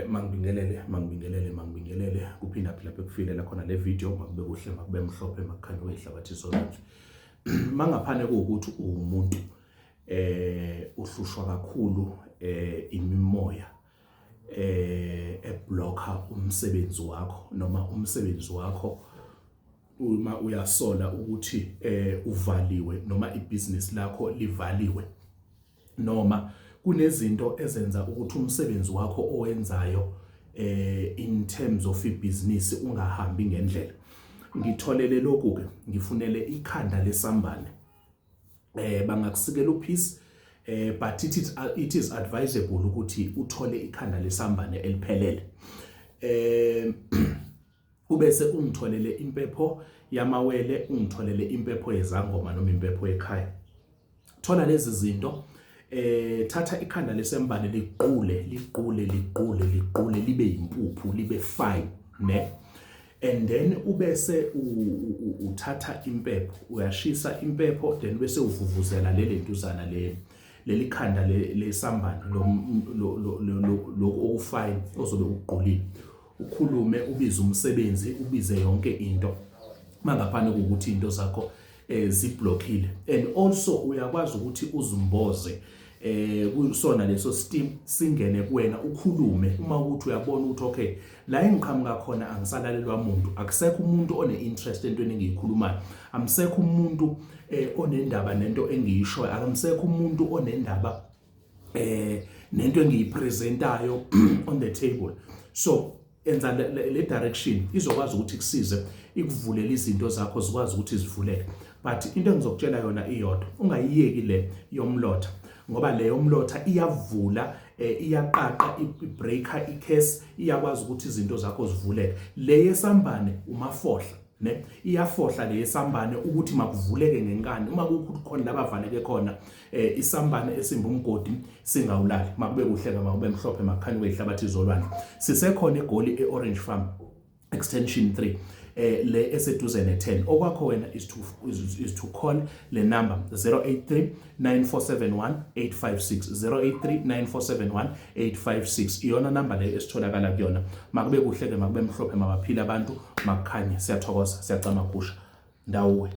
Mangibingelele kuphinda phela bekufilela khona le video makube kuhle makube mhlophe makukhanye ihlabathi zonke. Mangaphane kuwukuthi umuntu uhlushwa kakhulu imimoya eblocka umsebenzi wakho noma umsebenzi wakho uma uyasola ukuthi uvaliwe noma ibusiness lakho livaliwe noma kunezinto ezenza ukuthi umsebenzi wakho owenzayo in terms of ibusiness ungahambi ngendlela. Ngitholele lokhu ke ngifunele ikhanda lesambane bangakusikela uphisi but it is advisable ukuthi uthole ikhanda lesambane eliphelele ubese ungitholele impepho yamawele ungitholele impepho yezangoma noma impepho ekhaya. Thola lezi zinto thatha ikhanda lesambane liqule libe impuphu libe fine ne, and then ubese uthatha impepho uyashisa impepho then bese uvuvuzela leli ntuzana leli khanda lesambane lo okufine ozobe uqulile ukhulume ubize umsebenzi ubize yonke into mangaphane ukuthi into zakho ziblockile. And also uyakwazi ukuthi uzimboze kusona leso steam singene kuwena ukhulume uma ukuthi uyabona ukuthi okay la engiqhamuka khona angisalalelwa umuntu, akusekho umuntu one interest entweni engiyikhulumayo, amsekho umuntu onendaba nento engiyishoyo, akamsekho umuntu onendaba nento engiyipresentayo on the table. So enza le direction izokwazi ukuthi kusize ikuvulele izinto zakho zikwazi ukuthi zivuleke. But into engizokutshela yona iyodwa, ungayiyeki le yomlotha ngoba le yomlotha iyavula iyaqaqa ibreaker icase iyakwazi ukuthi izinto zakho zivuleke. Le yesambane umafohla ne, iyafohla le yesambane ukuthi makuvuleke ngenkani uma kukhona khona labavaleke khona isambane esimba umgodi singawulali makube kuhleka makube mhlophe makukhanye kwehlabathi izolwane. Sisekhona eGoli eOrange Farm extension 3 le eseduze ne10. Okwakho wena is to call le number 083 9471 856 083 9471 856 iyona number le esitholakala kuyona. Makube kuhleke makube mhlophe mabaphila abantu makukhanye. Siyathokoza siyacama kusha ndawo.